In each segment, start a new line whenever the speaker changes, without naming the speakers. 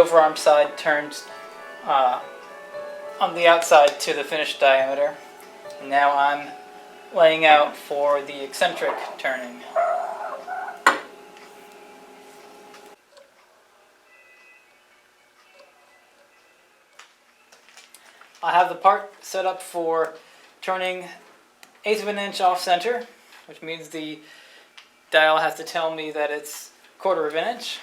overarm side turned on the outside to the finished diameter. And now I'm laying out for the eccentric turning. I have the part set up for turning 1/8 of an inch off center, which means the dial has to tell me that it's 1/4 of an inch.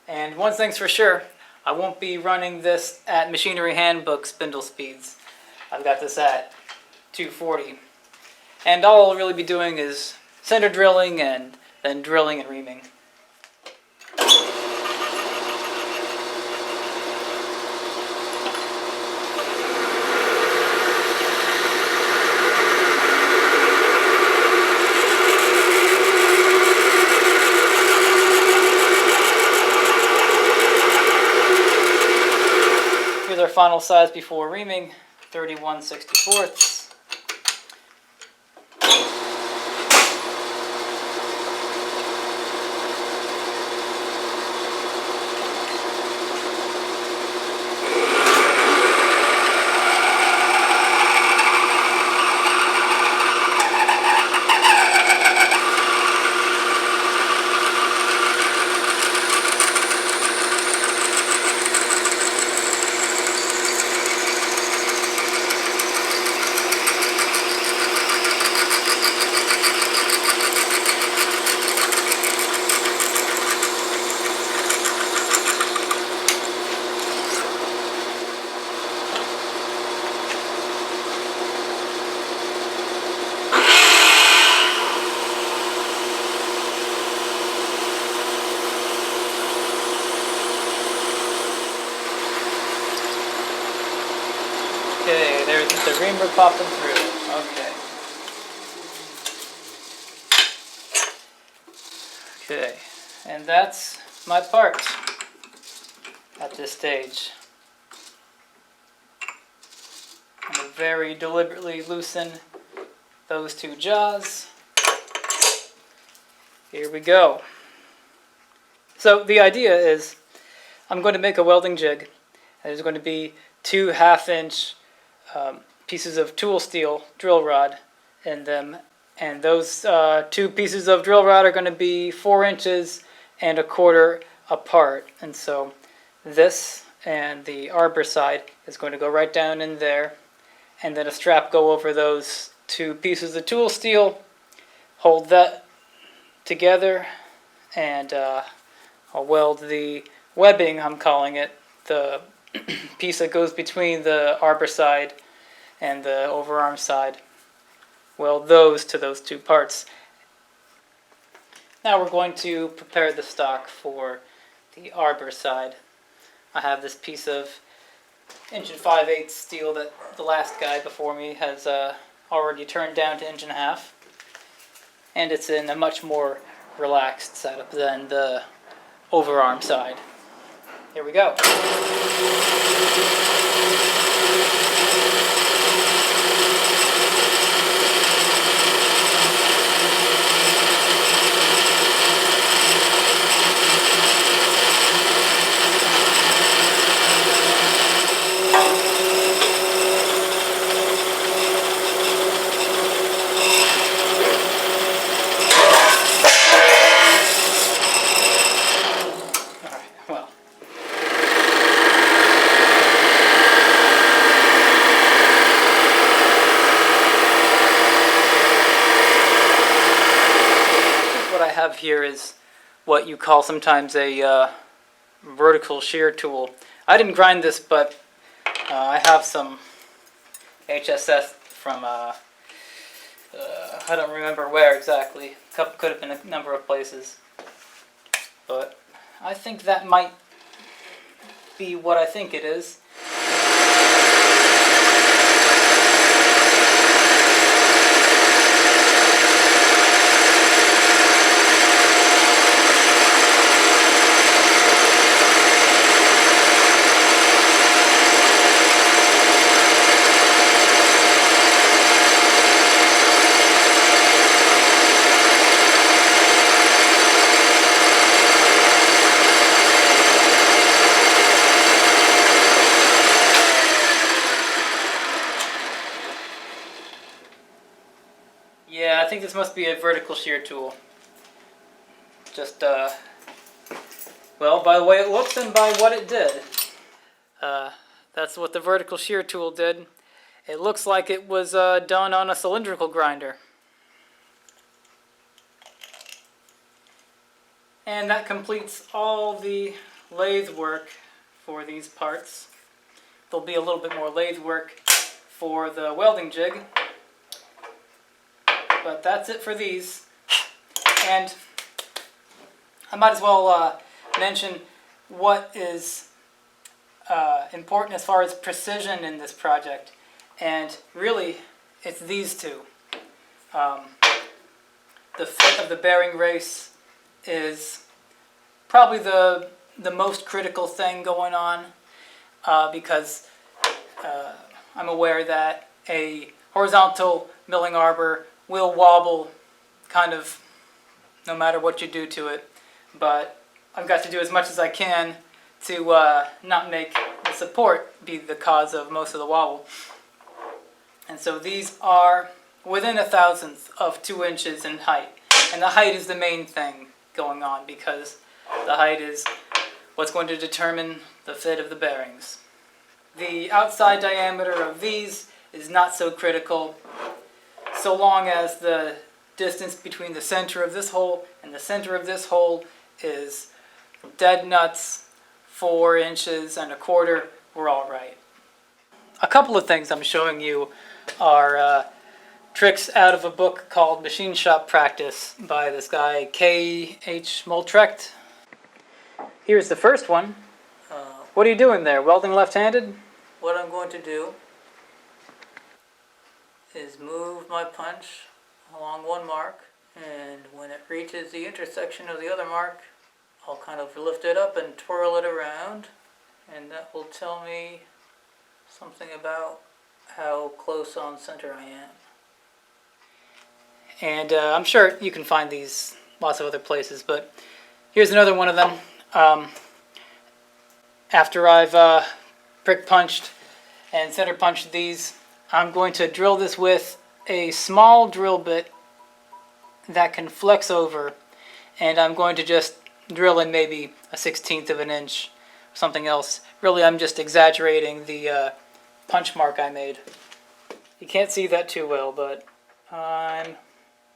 And one thing's for sure, I won't be running this at Machinery Handbook spindle speeds. I've got this at 240. And all I'll really be doing is center drilling and then drilling and reaming. Here's our final size before reaming, 31/64. Okay, there's the reamer popping through. Okay, and that's my part at this stage. I'm going to very deliberately loosen those two jaws. Here we go. So the idea is I'm going to make a welding jig. There's going to be 2 1/2-inch pieces of tool steel drill rod in them, and those 2 pieces of drill rod are going to be 4 inches and 1/4 apart. And so this and the Arbor side is going to go right down in there, and then a strap go over those 2 pieces of tool steel, hold that together, and I'll weld the webbing, I'm calling it, the piece that goes between the Arbor side and the overarm side. Weld those to those 2 parts. Now we're going to prepare the stock for the Arbor side. I have this piece of 1 5/8 steel that the last guy before me has already turned down to 1 1/2, and it's in a much more relaxed setup than the overarm side. Here we go. Here is what you call sometimes a vertical shear tool. I didn't grind this, but I have some HSS from I don't remember where exactly. Could have been a number of places, but I think that might be what I think it is. Yeah, I think this must be a vertical shear tool. Just, well, by the way it looks and by what it did. That's what the vertical shear tool did. It looks like it was done on a cylindrical grinder. And that completes all the lathe work for these parts. There'll be a little bit more lathe work for the welding jig. But that's it for these. And I might as well mention what is important as far as precision in this project. And really, it's these two. The fit of the bearing race is probably the most critical thing going on because I'm aware that a horizontal milling arbor will wobble kind of no matter what you do to it, but I've got to do as much as I can to not make the support be the cause of most of the wobble. And so these are within 1/1000th of 2 inches in height. And the height is the main thing going on because the height is what's going to determine the fit of the bearings. The outside diameter of these is not so critical so long as the distance between the center of this hole and the center of this hole is dead nuts 4 inches and 1/4, we're all right. A couple of things I'm showing you are tricks out of a book called Machine Shop Practice by this guy K.H. Moltrecht. Here's the first one. What are you doing there? Welding left-handed? What I'm going to do is move my punch along one mark, and when it reaches the intersection of the other mark, I'll kind of lift it up and twirl it around, and that will tell me something about how close on center I am. And I'm sure you can find these lots of other places, but here's another one of them. After I've prick punched and center punched these, I'm going to drill this with a small drill bit that can flex over, and I'm going to just drill in maybe 1/16 of an inch, something else. Really, I'm just exaggerating the punch mark I made. You can't see that too well, but I'm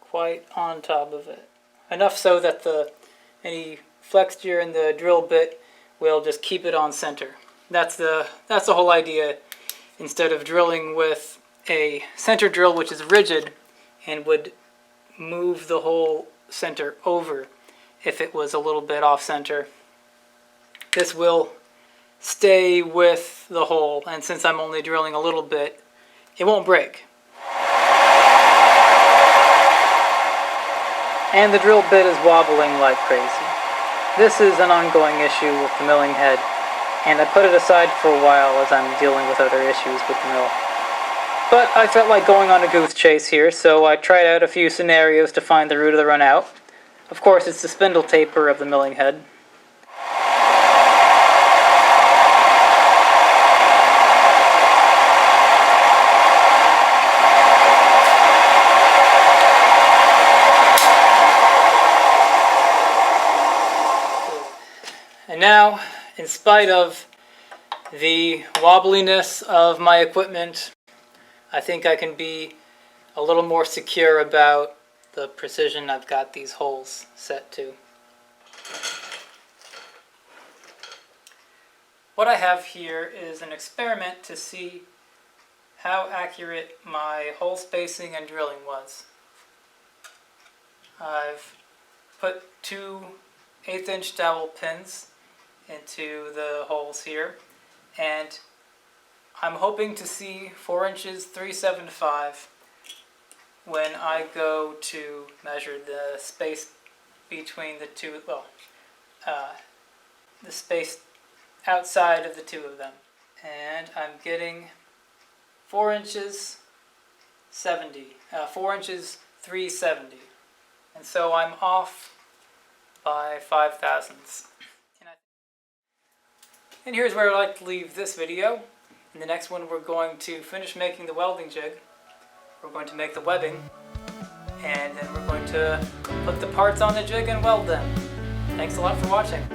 quite on top of it. Enough so that any flexure in the drill bit will just keep it on center. That's the whole idea. Instead of drilling with a center drill which is rigid and would move the whole center over if it was a little bit off center, this will stay with the hole, and since I'm only drilling a little bit, it won't break. And the drill bit is wobbling like crazy. This is an ongoing issue with the milling head, and I put it aside for a while as I'm dealing with other issues with the mill. But I felt like going on a goose chase here, so I tried out a few scenarios to find the root of the run out. Of course, it's the spindle taper of the milling head. And now, in spite of the wobbliness of my equipment, I think I can be a little more secure about the precision I've got these holes set to. What I have here is an experiment to see how accurate my hole spacing and drilling was. I've put 2 1/8" dowel pins into the holes here, and I'm hoping to see 4 inches 3/75 when I go to measure the space between the two, the space outside of the two of them. And I'm getting 4 inches 70, 4 inches 3/70. And so I'm off by 5/1000ths. And here's where I'd like to leave this video. In the next one, we're going to finish making the welding jig. We're going to make the webbing. and then we're going to put the parts on the jig and weld them. Thanks a lot for watching.